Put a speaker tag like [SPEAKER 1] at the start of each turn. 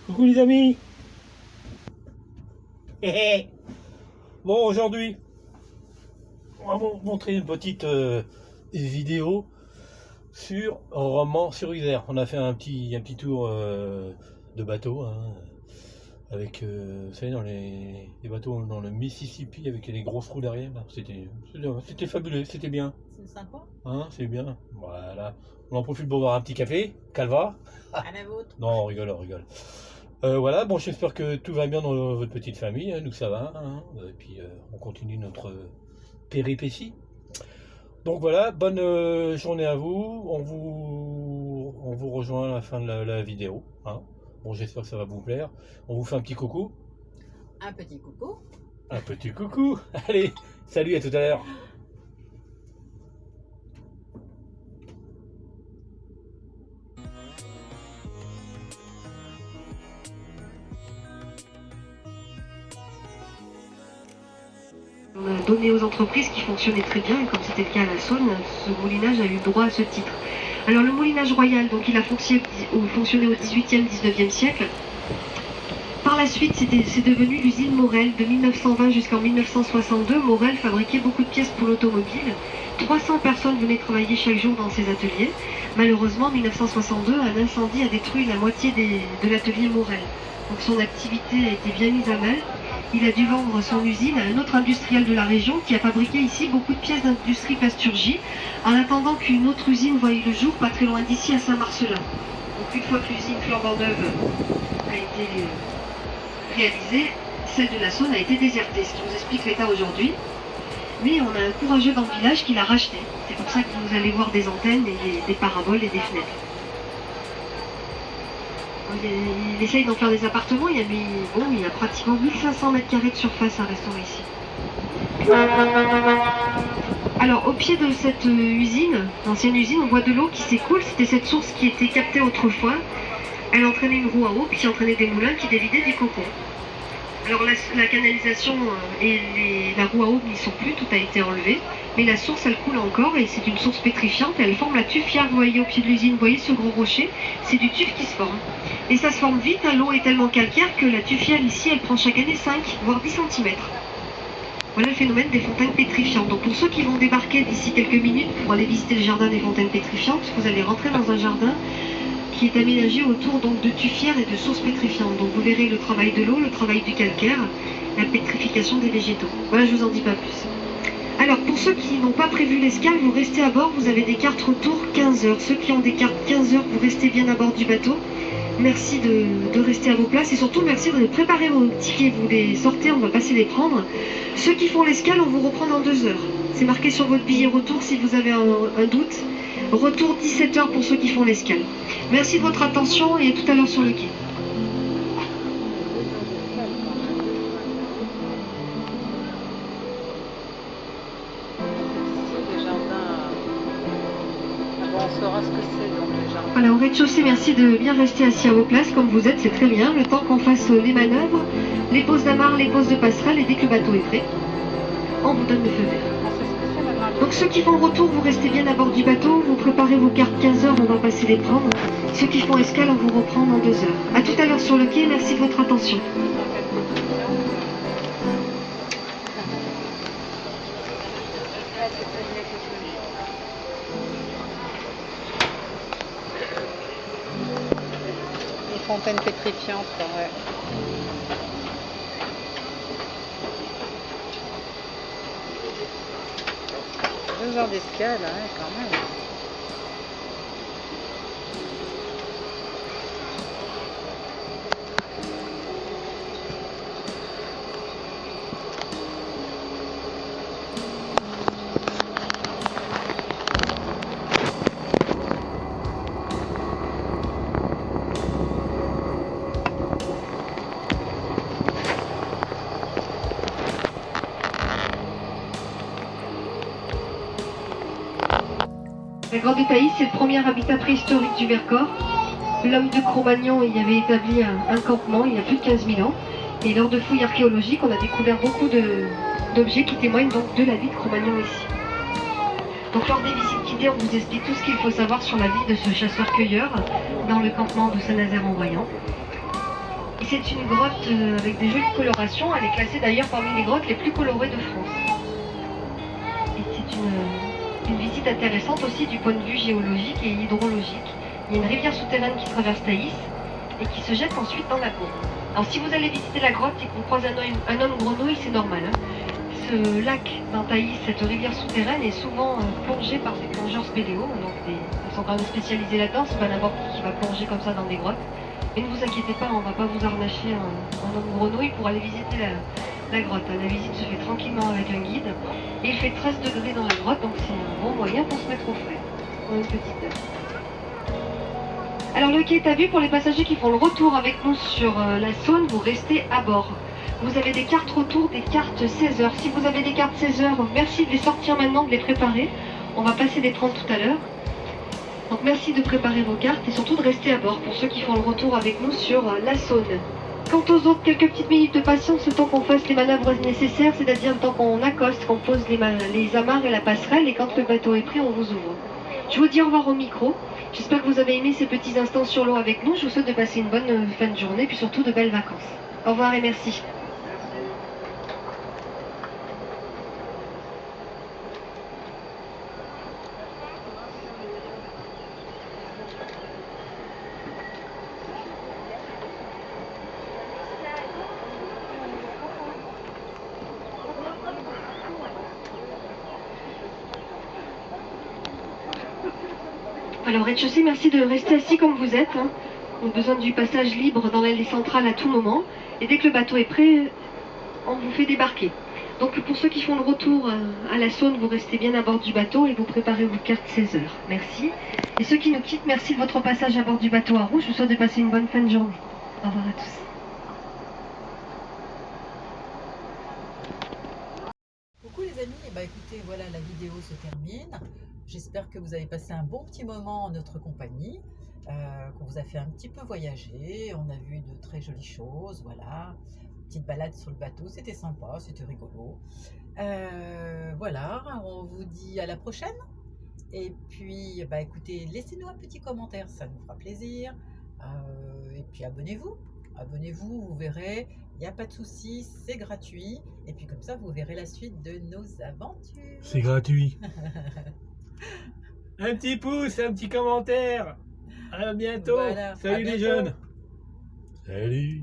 [SPEAKER 1] Coucou les amis. Bon, aujourd'hui, on va vous montrer une petite vidéo sur Romans-sur-Isère. On a fait un petit tour de bateau, hein, avec, vous savez, dans les bateaux dans le Mississippi avec les grosses roues derrière. C'était fabuleux, c'était bien.
[SPEAKER 2] C'est sympa.
[SPEAKER 1] Hein, c'est bien. Voilà. On en profite pour boire un petit café. Calva.
[SPEAKER 2] À la vôtre.
[SPEAKER 1] Non, on rigole, on rigole. Voilà, bon, j'espère que tout va bien dans votre petite famille, hein, nous ça va, hein, et puis on continue notre péripétie. Donc voilà, bonne journée à vous, on vous rejoint à la fin de la vidéo, hein. Bon, j'espère que ça va vous plaire, on vous fait un petit coucou.
[SPEAKER 2] Un petit coucou.
[SPEAKER 1] Un petit coucou, allez, salut, à tout à l'heure.
[SPEAKER 3] On a donné aux entreprises qui fonctionnaient très bien, et comme c'était le cas à la Saône, ce moulinage a eu droit à ce titre. Alors le moulinage royal, donc il a fonctionné au XVIIIe, XIXe siècle. Par la suite, c'est devenu l'usine Morel. De 1920 jusqu'en 1962, Morel fabriquait beaucoup de pièces pour l'automobile. 300 personnes venaient travailler chaque jour dans ses ateliers. Malheureusement, en 1962, un incendie a détruit la moitié de l'atelier Morel. Donc son activité a été bien mise à mal. Il a dû vendre son usine à un autre industriel de la région qui a fabriqué ici beaucoup de pièces d'industrie plasturgie, en attendant qu'une autre usine voie le jour pas très loin d'ici à Saint-Marcelin. Donc une fois que l'usine flambant neuve a été réalisée, celle de la Saône a été désertée, ce qui nous explique l'état aujourd'hui. Mais on a un courageux dans le village qui l'a racheté. C'est pour ça que vous allez voir des antennes, et des paraboles et des fenêtres. Il essaye d'en faire des appartements, il y a pratiquement 1500 mètres carrés de surface à restaurer ici. Alors au pied de cette usine, l'ancienne usine, on voit de l'eau qui s'écoule. C'était cette source qui était captée autrefois. Elle entraînait une roue à eau, puis qui entraînait des moulins qui dévidaient du coco. Alors la canalisation et la roue à eau n'y sont plus, tout a été enlevé. Mais la source, elle coule encore, et c'est une source pétrifiante. Elle forme la tufière, vous voyez au pied de l'usine, vous voyez ce gros rocher, c'est du tuf qui se forme. Et ça se forme vite, hein. L'eau est tellement calcaire que la tufière ici, elle prend chaque année 5, voire 10 cm. Voilà le phénomène des fontaines pétrifiantes. Donc pour ceux qui vont débarquer d'ici quelques minutes pour aller visiter le jardin des fontaines pétrifiantes, vous allez rentrer dans un jardin qui est aménagé autour donc de tufières et de sources pétrifiantes. Donc vous verrez le travail de l'eau, le travail du calcaire, la pétrification des végétaux. Voilà, je vous en dis pas plus. Alors pour ceux qui n'ont pas prévu l'escale, vous restez à bord, vous avez des cartes retour 15 heures. Ceux qui ont des cartes 15 heures, vous restez bien à bord du bateau. Merci de rester à vos places, et surtout merci de préparer vos tickets. Vous les sortez, on va passer les prendre. Ceux qui font l'escale, on vous reprend dans 2 heures. C'est marqué sur votre billet retour si vous avez un doute. Retour 17 heures pour ceux qui font l'escale. Merci de votre attention, et à tout à l'heure sur le quai. Voilà, au rez-de-chaussée, merci de bien rester assis à vos places comme vous êtes, c'est très bien. Le temps qu'on fasse les manœuvres, les poses d'amarre, les poses de passerelle, et dès que le bateau est prêt, on vous donne le feu vert. Donc ceux qui font le retour, vous restez bien à bord du bateau, vous préparez vos cartes 15 heures, on va passer les prendre. Ceux qui font escale, on vous reprend dans 2 heures. A tout à l'heure sur le quai, merci de votre attention.
[SPEAKER 2] Les fontaines pétrifiantes, ouais. Deux heures d'escale, hein, quand même.
[SPEAKER 3] La Grande Taïs, c'est le premier habitat préhistorique du Vercors. L'homme de Cro-Magnon y avait établi un campement il y a plus de 15 000 ans. Et lors de fouilles archéologiques, on a découvert beaucoup d'objets qui témoignent donc de la vie de Cro-Magnon ici. Donc lors des visites guidées, on vous explique tout ce qu'il faut savoir sur la vie de ce chasseur-cueilleur dans le campement de Saint-Nazaire-en-Voyant. C'est une grotte avec des jolies colorations. Elle est classée d'ailleurs parmi les grottes les plus colorées de France. Et c'est une visite intéressante aussi du point de vue géologique et hydrologique. Il y a une rivière souterraine qui traverse Thaïs et qui se jette ensuite dans la cour. Alors si vous allez visiter la grotte et que vous croisez un homme grenouille, c'est normal. Hein. Ce lac dans Thaïs, cette rivière souterraine, est souvent plongée par des plongeurs spéléo. Donc ils sont quand même spécialisés là-dedans, c'est pas n'importe qui va plonger comme ça dans des grottes. Mais ne vous inquiétez pas, on ne va pas vous arnacher un homme grenouille pour aller visiter la grotte. La visite se fait tranquillement avec un guide. Et il fait 13 degrés dans la grotte, donc c'est un bon moyen pour se mettre au frais. Pour une petite heure. Alors le quai est à vue pour les passagers qui font le retour avec nous sur la Saône, vous restez à bord. Vous avez des cartes retour, des cartes 16 heures. Si vous avez des cartes 16 heures, merci de les sortir maintenant, de les préparer. On va passer les 30 tout à l'heure. Donc merci de préparer vos cartes et surtout de rester à bord pour ceux qui font le retour avec nous sur la Saône. Quant aux autres, quelques petites minutes de patience, le temps qu'on fasse les manœuvres nécessaires, c'est-à-dire le temps qu'on accoste, qu'on pose les amarres et la passerelle, et quand le bateau est prêt, on vous ouvre. Je vous dis au revoir au micro. J'espère que vous avez aimé ces petits instants sur l'eau avec nous. Je vous souhaite de passer une bonne fin de journée, puis surtout de belles vacances. Au revoir et merci. Alors, rez-de-chaussée, merci de rester assis comme vous êtes. Hein. On a besoin du passage libre dans l'allée centrale à tout moment. Et dès que le bateau est prêt, on vous fait débarquer. Donc, pour ceux qui font le retour à la Saône, vous restez bien à bord du bateau et vous préparez vos cartes 16 heures. Merci. Et ceux qui nous quittent, merci de votre passage à bord du bateau à Rouge. Je vous souhaite de passer une bonne fin de journée. Au revoir à tous.
[SPEAKER 2] Coucou les amis, et bah écoutez, voilà, la vidéo se termine. J'espère que vous avez passé un bon petit moment en notre compagnie, qu'on vous a fait un petit peu voyager. On a vu de très jolies choses, voilà. Petite balade sur le bateau, c'était sympa, c'était rigolo. Voilà, on vous dit à la prochaine. Et puis, bah écoutez, laissez-nous un petit commentaire, ça nous fera plaisir. Et puis abonnez-vous. Abonnez-vous, vous verrez, il n'y a pas de souci, c'est gratuit. Et puis comme ça, vous verrez la suite de nos aventures.
[SPEAKER 1] C'est gratuit. Un petit pouce, un petit commentaire. À bientôt.
[SPEAKER 2] Voilà,
[SPEAKER 1] Salut
[SPEAKER 2] à
[SPEAKER 1] les
[SPEAKER 2] bientôt.
[SPEAKER 1] jeunes. Salut.